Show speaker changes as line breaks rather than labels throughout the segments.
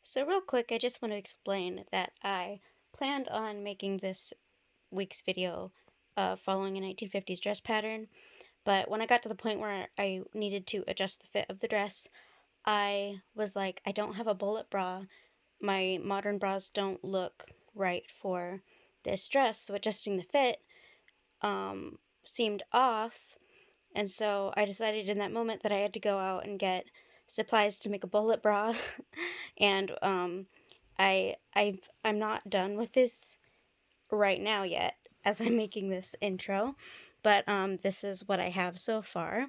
So real quick, I just want to explain that I planned on making this week's video following a 1950s dress pattern, but when I got to the point where I needed to adjust the fit of the dress, I was like, I don't have a bullet bra. My modern bras don't look right for this dress, so adjusting the fit seemed off, and so I decided in that moment that I had to go out and get supplies to make a bullet bra. And I'm not done with this right now yet as I'm making this intro, but this is what I have so far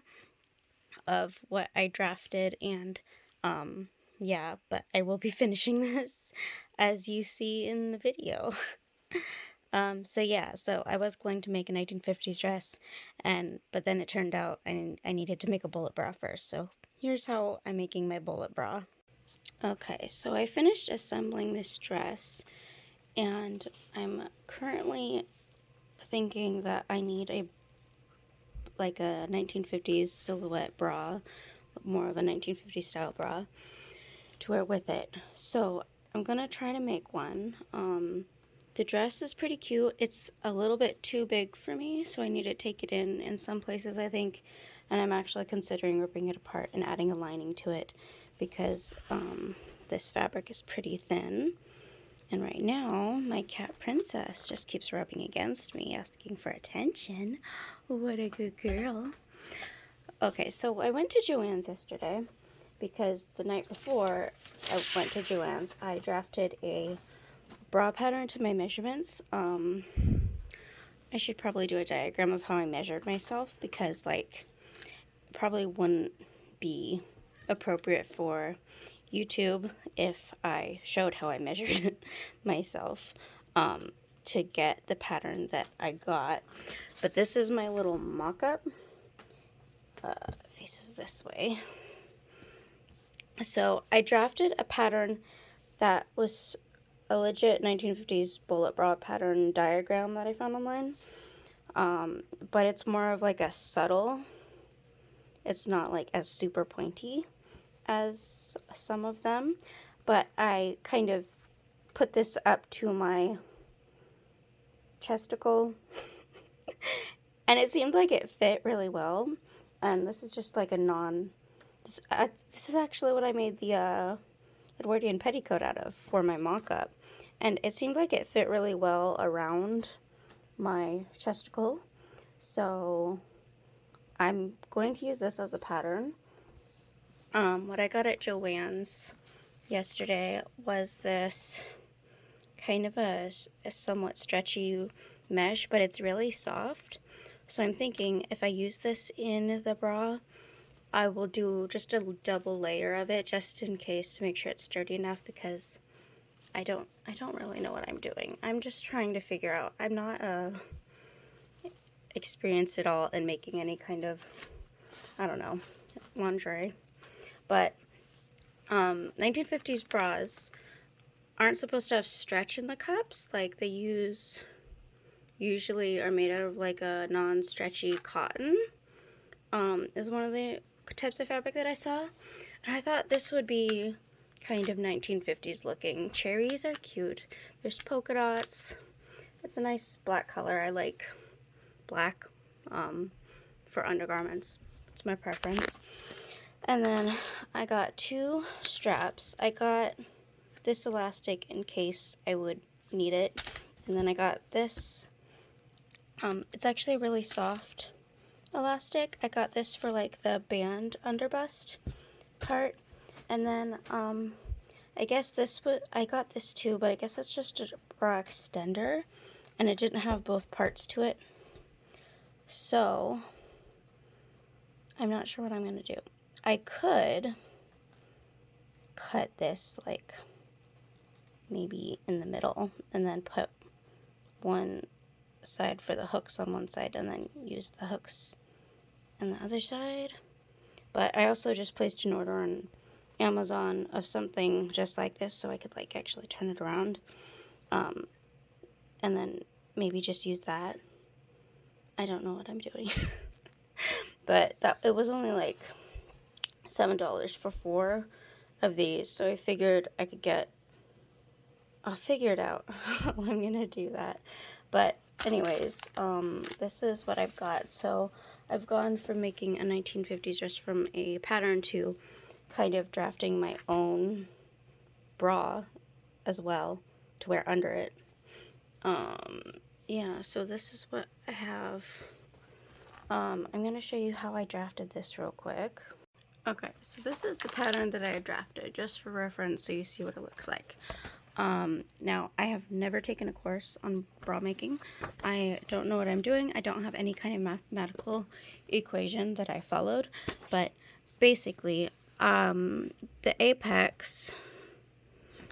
of what I drafted, and yeah, but I will be finishing this as you see in the video. So yeah, so I was going to make a 1950s dress, but then it turned out I needed to make a bullet bra first. So here's how I'm making my bullet bra. Okay, so I finished assembling this dress, and I'm currently thinking that I need a 1950s silhouette bra, more of a 1950s style bra to wear with it. So I'm gonna try to make one. The dress is pretty cute. It's a little bit too big for me, so I need to take it in some places, I think, and I'm actually considering ripping it apart and adding a lining to it because this fabric is pretty thin. And right now, my cat Princess just keeps rubbing against me, asking for attention. What a good girl. Okay, so I went to Joann's yesterday because the night before I went to Joann's, I drafted a bra pattern to my measurements. I should probably do a diagram of how I measured myself because, like, it probably wouldn't be appropriate for YouTube if I showed how I measured myself to get the pattern that I got. But this is my little mock-up. Faces this way. So I drafted a pattern that was a legit 1950s bullet bra pattern diagram that I found online. But it's more of like a subtle, it's not like as super pointy as some of them, but I kind of put this up to my chesticle and it seemed like it fit really well. And this is just like a this is actually what I made the Edwardian petticoat out of for my mock-up, and it seemed like it fit really well around my chesticle, so I'm going to use this as the pattern. What I got at Joann's yesterday was this kind of a somewhat stretchy mesh, but it's really soft. So I'm thinking if I use this in the bra, I will do just a double layer of it just in case to make sure it's sturdy enough, because I don't really know what I'm doing. I'm just trying to figure out. I'm not experienced at all in making any kind of, I don't know, lingerie. But 1950s bras aren't supposed to have stretch in the cups. Like, they usually are made out of like a non-stretchy cotton. Is one of the types of fabric that I saw. And I thought this would be kind of 1950s looking. Cherries are cute. There's polka dots. It's a nice black color. I like black for undergarments. It's my preference. And then I got two straps. I got this elastic in case I would need it. And then I got this. It's actually really soft elastic. I got this for like the band underbust part. And then I guess I got this too, but I guess it's just a bra extender and it didn't have both parts to it. So I'm not sure what I'm going to do. I could cut this like maybe in the middle and then put one side for the hooks on one side and then use the hooks on the other side. But I also just placed an order on Amazon of something just like this so I could like actually turn it around and then maybe just use that. I don't know what I'm doing. But it was only like $7 for 4 of these, so I figured I could I'll figure it out how I'm gonna do that. But anyways, this is what I've got. So I've gone from making a 1950s dress from a pattern to kind of drafting my own bra as well to wear under it. Yeah, so this is what I have. I'm going to show you how I drafted this real quick. Okay, so this is the pattern that I drafted, just for reference so you see what it looks like. Now, I have never taken a course on bra making. I don't know what I'm doing. I don't have any kind of mathematical equation that I followed, but basically, the apex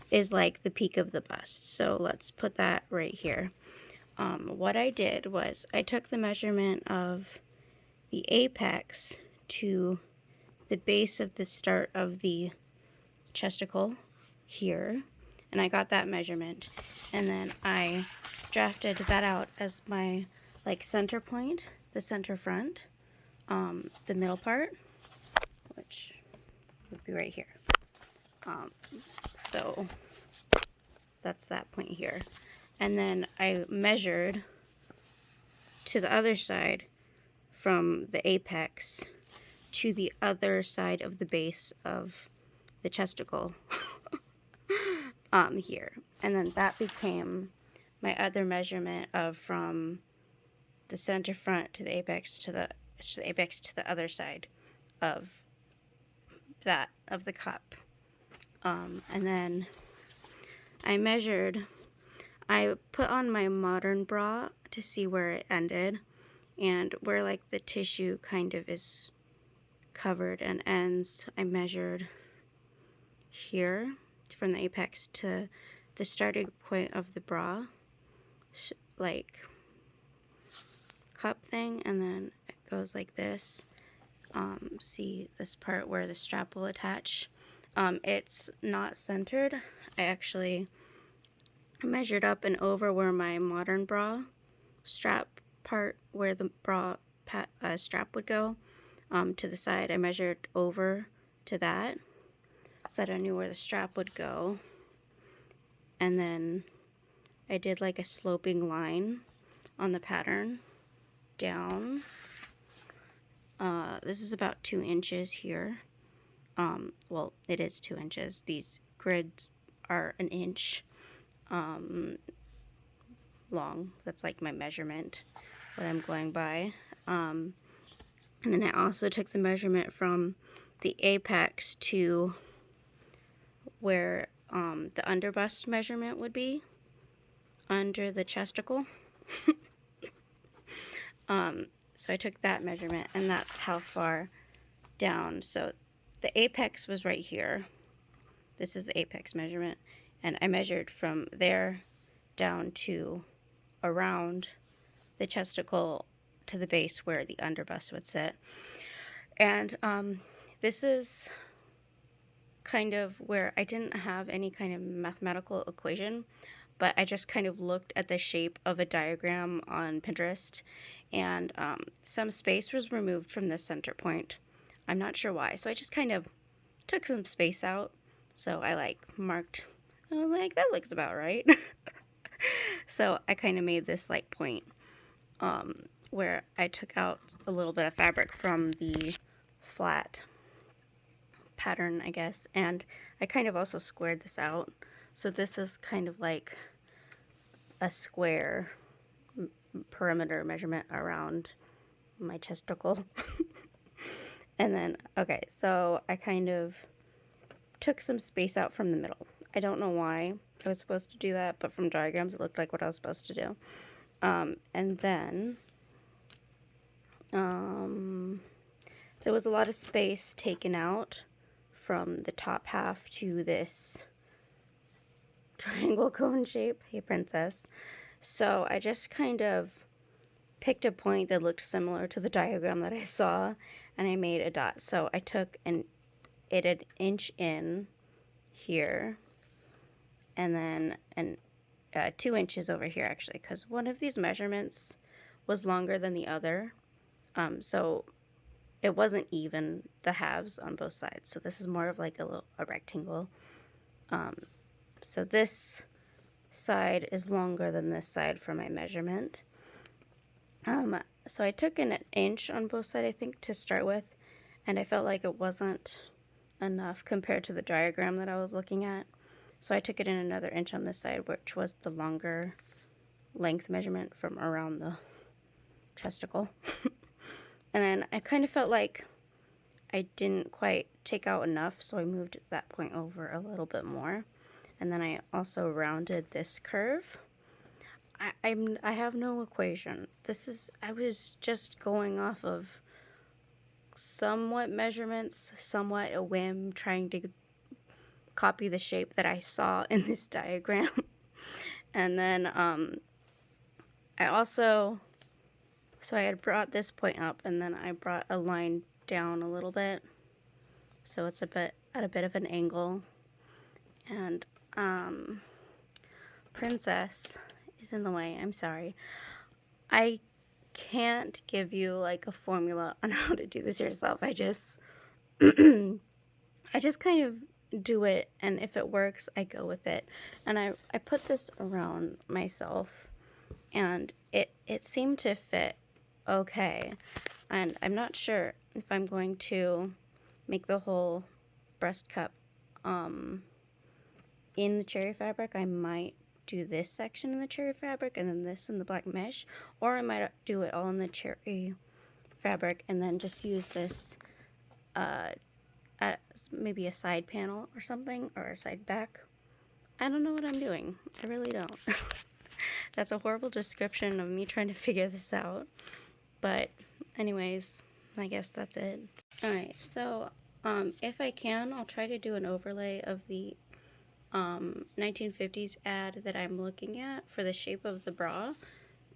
is like the peak of the bust. So let's put that right here. What I did was I took the measurement of the apex to the base of the start of the chesticle here, and I got that measurement, and then I drafted that out as my like center point, the center front, the middle part, which would be right here. So that's that point here. And then I measured to the other side from the apex to the other side of the base of the chesticle here. And then that became my other measurement of from the center front to the apex to the other side of that, of the cup. And then I put on my modern bra to see where it ended, and where like the tissue kind of is covered and ends, I measured here from the apex to the starting point of the bra, like cup thing, and then it goes like this. See this part where the strap will attach. It's not centered. I actually measured up and over where my modern bra strap part, where the bra strap would go, to the side. I measured over to that so that I knew where the strap would go, and then I did like a sloping line on the pattern down. This is about 2 inches here. Well, it is 2 inches. These grids are 1 inch long. That's like my measurement, what I'm going by. And then I also took the measurement from the apex to where the underbust measurement would be, under the chesticle. So I took that measurement, and that's how far down. So the apex was right here. This is the apex measurement, and I measured from there down to around the chesticle to the base where the underbust would sit. And this is kind of where I didn't have any kind of mathematical equation, but I just kind of looked at the shape of a diagram on Pinterest, and some space was removed from the center point. I'm not sure why, so I just kind of took some space out. So I like marked, I was like, that looks about right. So I kind of made this like point where I took out a little bit of fabric from the flat pattern, I guess, and I kind of also squared this out. So this is kind of like a square perimeter measurement around my chesticle. And then, okay, so I kind of took some space out from the middle. I don't know why I was supposed to do that, but from diagrams it looked like what I was supposed to do. And then there was a lot of space taken out from the top half to this triangle cone shape. Hey, princess. So I just kind of picked a point that looked similar to the diagram that I saw, and I made a dot. So I took it 1 inch in here, and then 2 inches over here, actually, because one of these measurements was longer than the other. So it wasn't even the halves on both sides. So this is more of like a rectangle. So this side is longer than this side for my measurement. So I took an inch on both sides, I think, to start with, and I felt like it wasn't enough compared to the diagram that I was looking at. So I took it in another inch on this side, which was the longer length measurement from around the chesticle. And then I kind of felt like I didn't quite take out enough, so I moved that point over a little bit more. And then I also rounded this curve. I have no equation. I was just going off of somewhat measurements, somewhat a whim, trying to copy the shape that I saw in this diagram. And then so I had brought this point up, and then I brought a line down a little bit, so it's at a bit of an angle. And Princess is in the way. I'm sorry. I can't give you like a formula on how to do this yourself. I just kind of do it, and if it works, I go with it. And I put this around myself, and it seemed to fit okay. And I'm not sure if I'm going to make the whole breast cup in the cherry fabric. I might do this section in the cherry fabric and then this in the black mesh, or I might do it all in the cherry fabric and then just use this as maybe a side panel or something, or a side back. I don't know what I'm doing. I really don't. That's a horrible description of me trying to figure this out. But anyways, I guess that's it. Alright, so if I can, I'll try to do an overlay of the 1950s ad that I'm looking at for the shape of the bra.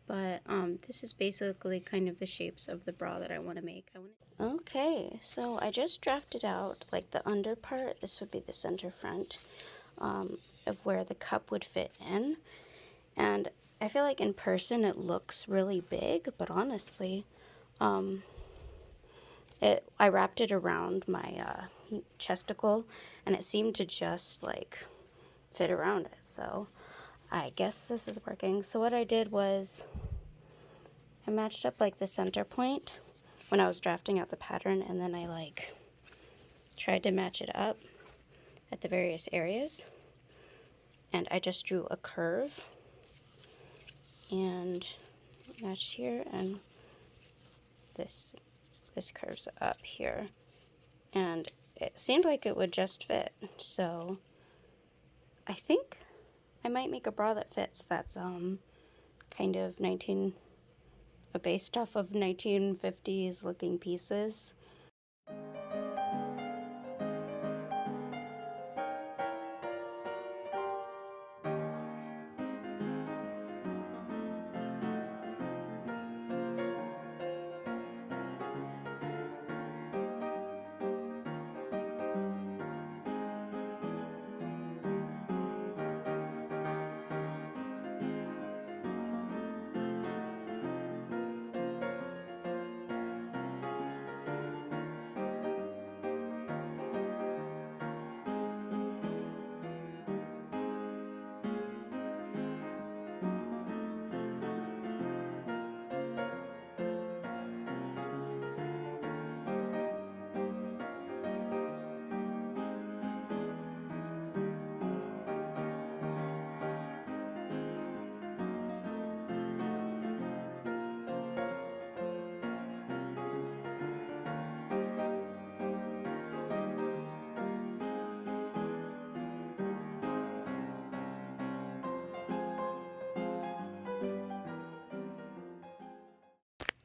But this is basically kind of the shapes of the bra that I want to make. Okay, so I just drafted out like the under part. This would be the center front of where the cup would fit in. And I feel like in person it looks really big, but honestly, I wrapped it around my chesticle, and it seemed to just like fit around it. So I guess this is working. So what I did was I matched up like the center point when I was drafting out the pattern, and then I like tried to match it up at the various areas, and I just drew a curve and matched here, and this curves up here, and it seemed like it would just fit. So I think I might make a bra that fits. That's kind of based off of 1950s looking pieces.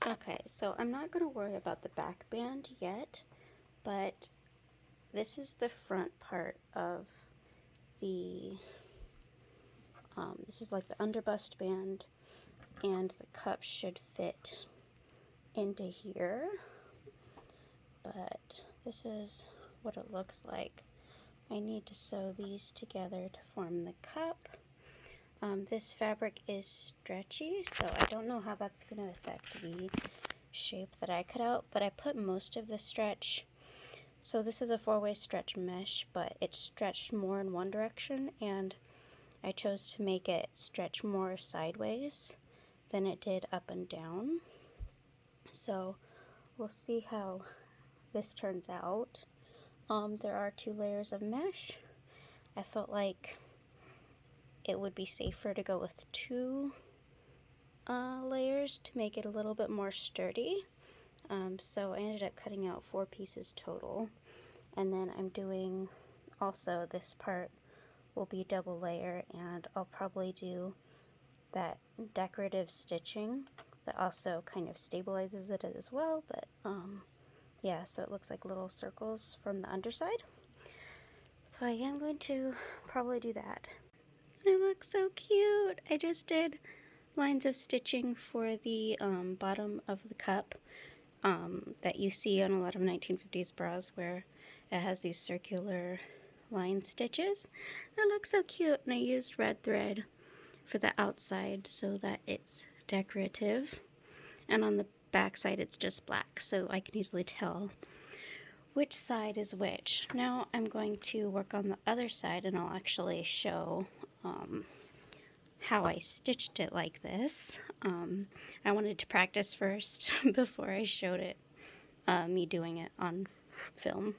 Okay, so I'm not going to worry about the back band yet, but this is the front part of the, this is like the underbust band, and the cup should fit into here, but this is what it looks like. I need to sew these together to form the cup. This fabric is stretchy, so I don't know how that's going to affect the shape that I cut out, but I put most of the stretch. So this is a 4-way stretch mesh, but it stretched more in one direction, and I chose to make it stretch more sideways than it did up and down. So we'll see how this turns out. There are 2 layers of mesh. I felt like it would be safer to go with 2 layers to make it a little bit more sturdy. So I ended up cutting out 4 pieces total. And then I'm doing also this part will be double layer, and I'll probably do that decorative stitching that also kind of stabilizes it as well, but yeah, so it looks like little circles from the underside. So I am going to probably do that. It looks so cute. I just did lines of stitching for the bottom of the cup that you see on a lot of 1950s bras, where it has these circular line stitches. It looks so cute, and I used red thread for the outside so that it's decorative, and on the back side it's just black, so I can easily tell which side is which. Now I'm going to work on the other side, and I'll actually show how I stitched it like this. I wanted to practice first before I showed it, me doing it on film.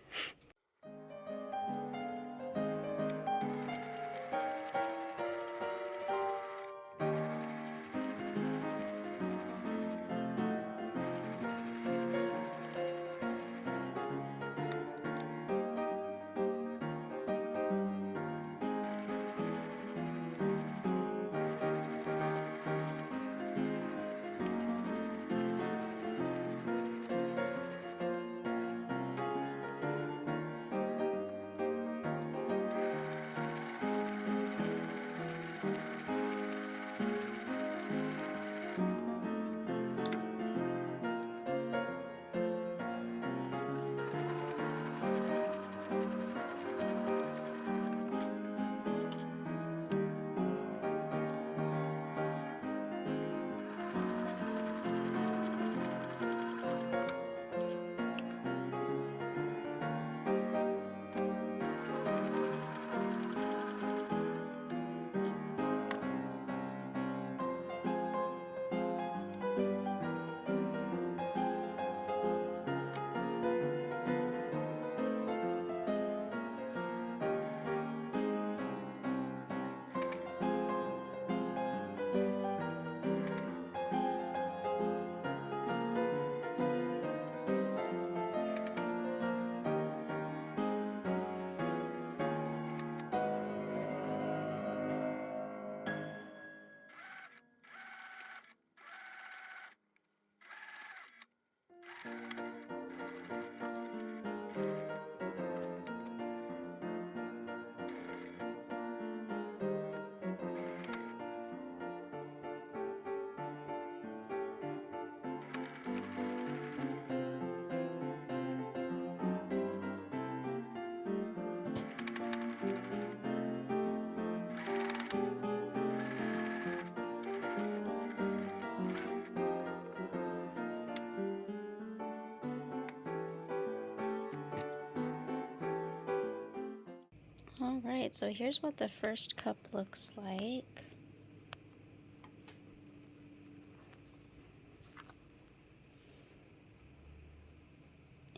Alright, so here's what the first cup looks like.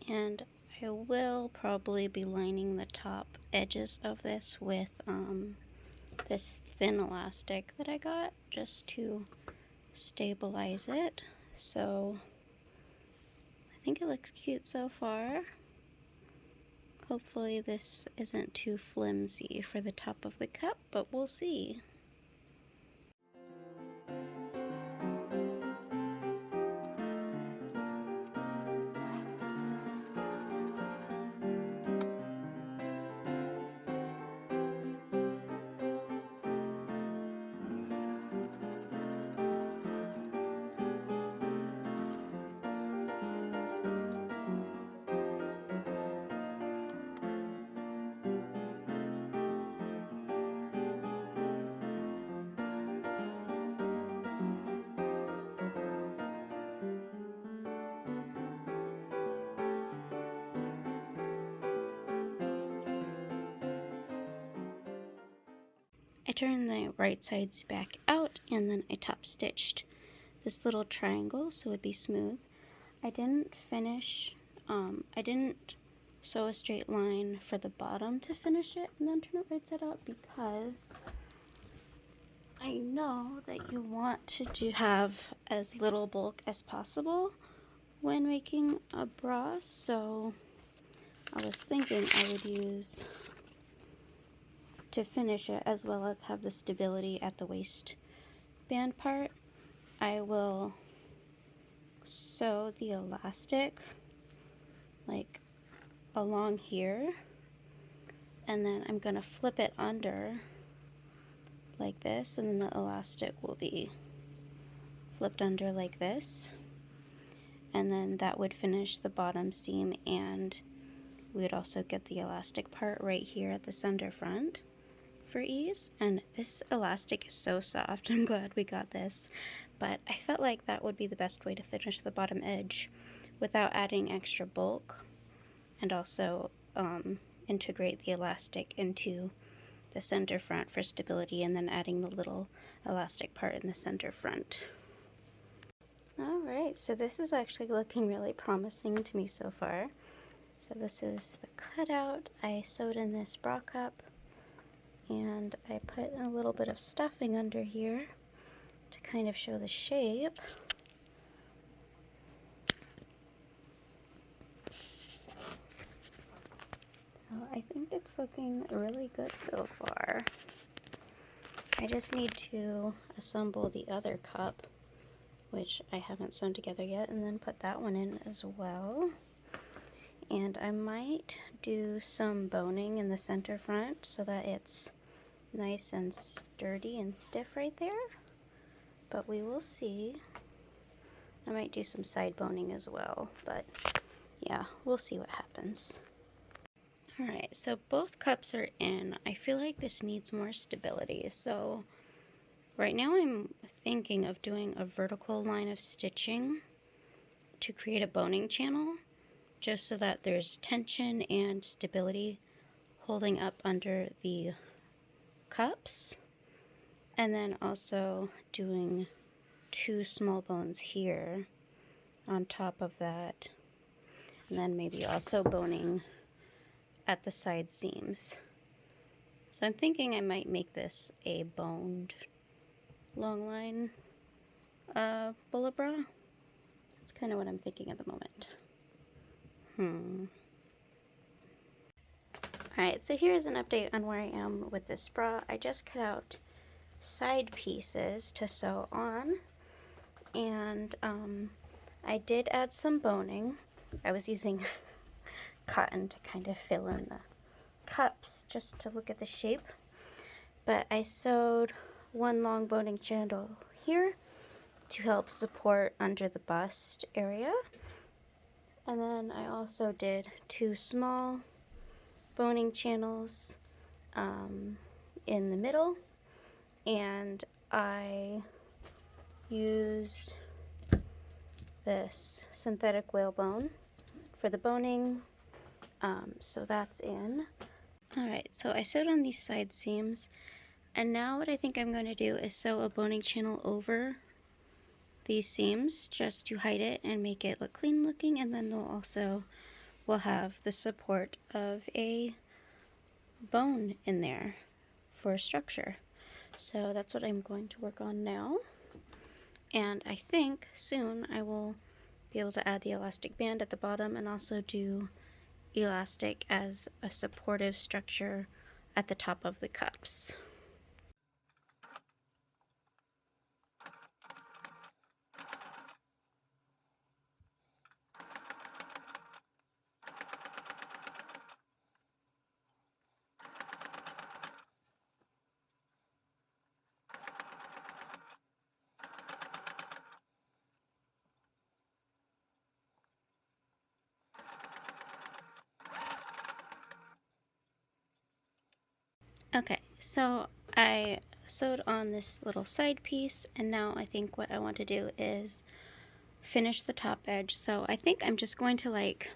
And I will probably be lining the top edges of this with this thin elastic that I got just to stabilize it. So I think it looks cute so far. Hopefully this isn't too flimsy for the top of the cup, but we'll see. turned the right sides back out, and then I top stitched this little triangle so it'd be smooth. I didn't finish, I didn't sew a straight line for the bottom to finish it and then turn it right side out, because I know that you want to have as little bulk as possible when making a bra, so I was thinking I would use, to finish it as well as have the stability at the waistband part, I will sew the elastic like along here, and then I'm gonna flip it under like this, and then the elastic will be flipped under like this, and then that would finish the bottom seam, and we would also get the elastic part right here at the center front for ease. And this elastic is so soft. I'm glad we got this, but I felt like that would be the best way to finish the bottom edge without adding extra bulk, and also integrate the elastic into the center front for stability, and then adding the little elastic part in the center front. Alright, so this is actually looking really promising to me so far. So this is the cutout. I sewed in this bra cup, and I put a little bit of stuffing under here to kind of show the shape. So I think it's looking really good so far. I just need to assemble the other cup, which I haven't sewn together yet, and then put that one in as well. And I might do some boning in the center front so that it's nice and sturdy and stiff right there, but we will see. I might do some side boning as well, but yeah, we'll see what happens. Alright, so both cups are in. I feel like this needs more stability, so right now I'm thinking of doing a vertical line of stitching to create a boning channel, just so that there's tension and stability holding up under the cups, and then also doing 2 small bones here on top of that, and then maybe also boning at the side seams. So I'm thinking I might make this a boned long line bullet bra. That's kind of what I'm thinking at the moment. Alright, so here's an update on where I am with this bra. I just cut out side pieces to sew on, and I did add some boning. I was using cotton to kind of fill in the cups just to look at the shape, but I sewed 1 long boning channel here to help support under the bust area, and then I also did 2 small boning channels in the middle, and I used this synthetic whalebone for the boning, so that's in. Alright, so I sewed on these side seams, and now what I think I'm going to do is sew a boning channel over these seams just to hide it and make it look clean looking, and then we'll have the support of a bone in there for structure. So that's what I'm going to work on now, and I think soon I will be able to add the elastic band at the bottom and also do elastic as a supportive structure at the top of the cups. Okay, so I sewed on this little side piece, and now I think what I want to do is finish the top edge. So I think I'm just going to like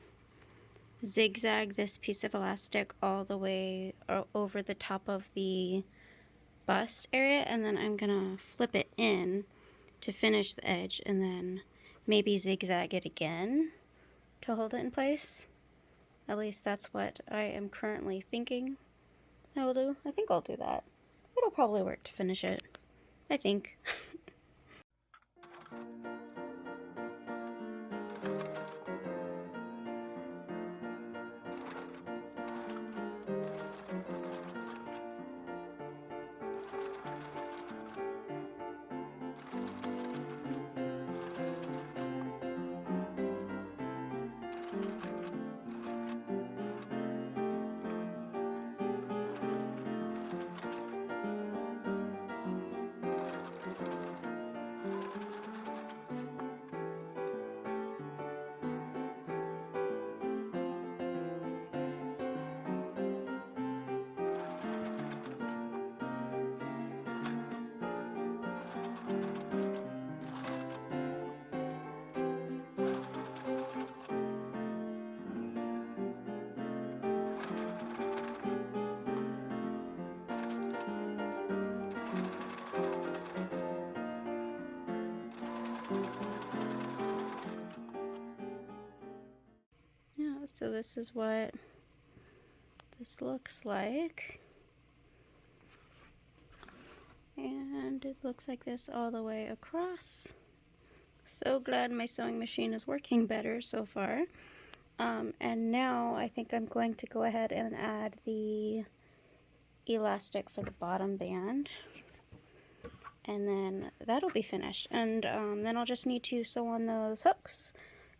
zigzag this piece of elastic all the way over the top of the bust area, and then I'm gonna flip it in to finish the edge, and then maybe zigzag it again to hold it in place. At least that's what I am currently thinking I will do. I think I'll do that. It'll probably work to finish it, I think. Yeah, so this is what this looks like. And it looks like this all the way across. So glad my sewing machine is working better so far. And now I think I'm going to go ahead and add the elastic for the bottom band. And then that'll be finished. And then I'll just need to sew on those hooks.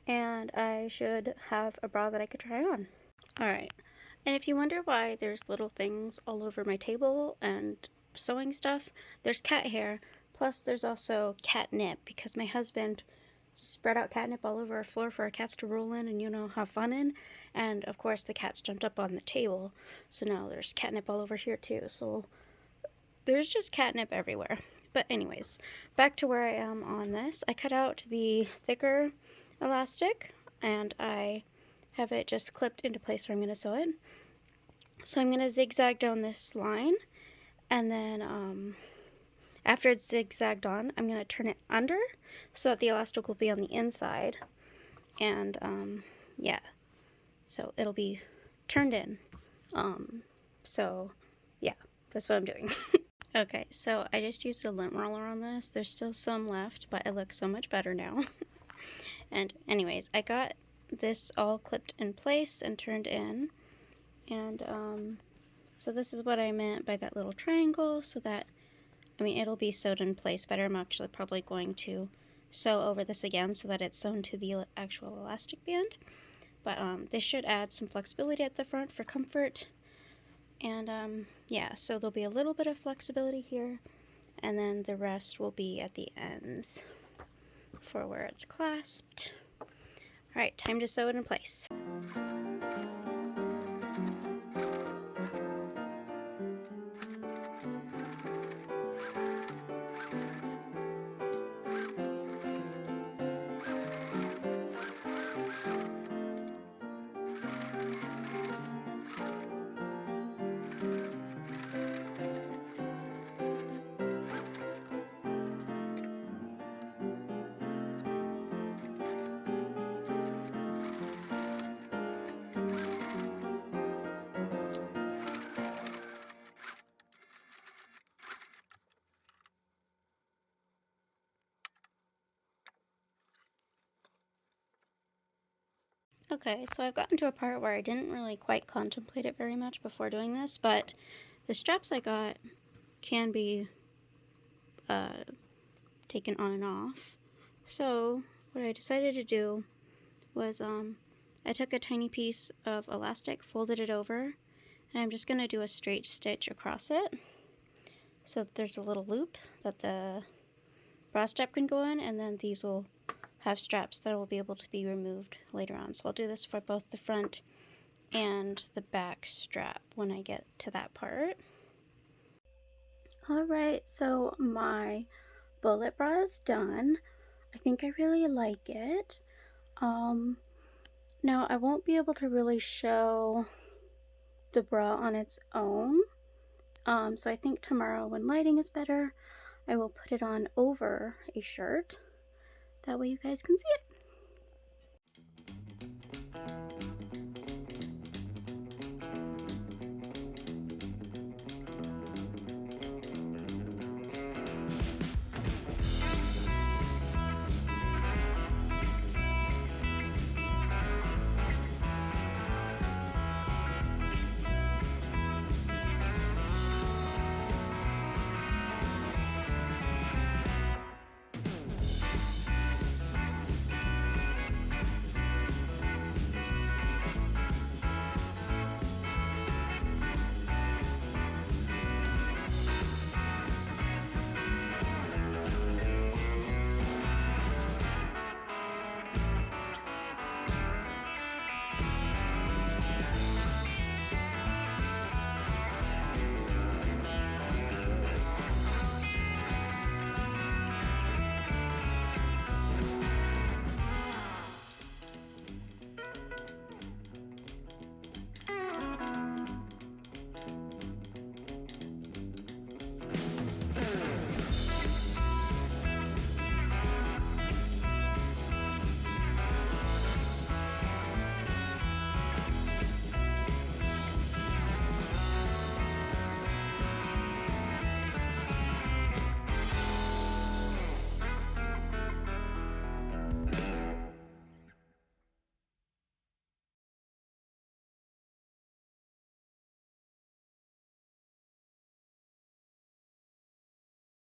And I should have a bra that I could try on. Alright, and if you wonder why there's little things all over my table and sewing stuff, there's cat hair, plus there's also catnip, because my husband spread out catnip all over our floor for our cats to roll in and, you know, have fun in, and of course the cats jumped up on the table, so now there's catnip all over here too, so there's just catnip everywhere. But anyways, back to where I am on this. I cut out the thicker elastic, and I have it just clipped into place where I'm going to sew it. So I'm going to zigzag down this line, and then after it's zigzagged on, I'm going to turn it under so that the elastic will be on the inside, and yeah, so it'll be turned in. So yeah, that's what I'm doing. Okay, so I just used a lint roller on this. There's still some left, but it looks so much better now. And anyways, I got this all clipped in place and turned in, and so this is what I meant by that little triangle, so that, I mean, it'll be sewed in place better. I'm actually probably going to sew over this again so that it's sewn to the actual elastic band, but this should add some flexibility at the front for comfort, and yeah, so there'll be a little bit of flexibility here, and then the rest will be at the ends for where it's clasped. Alright, time to sew it in place. Okay, so I've gotten to a part where I didn't really quite contemplate it very much before doing this, but the straps I got can be taken on and off. So what I decided to do was I took a tiny piece of elastic, folded it over, and I'm just going to do a straight stitch across it so that there's a little loop that the bra strap can go in, and then these will have straps that will be able to be removed later on. So I'll do this for both the front and the back strap when I get to that part. Alright, so my bullet bra is done. I think I really like it. Now I won't be able to really show the bra on its own, So I think tomorrow when lighting is better, I will put it on over a shirt. That way you guys can see it.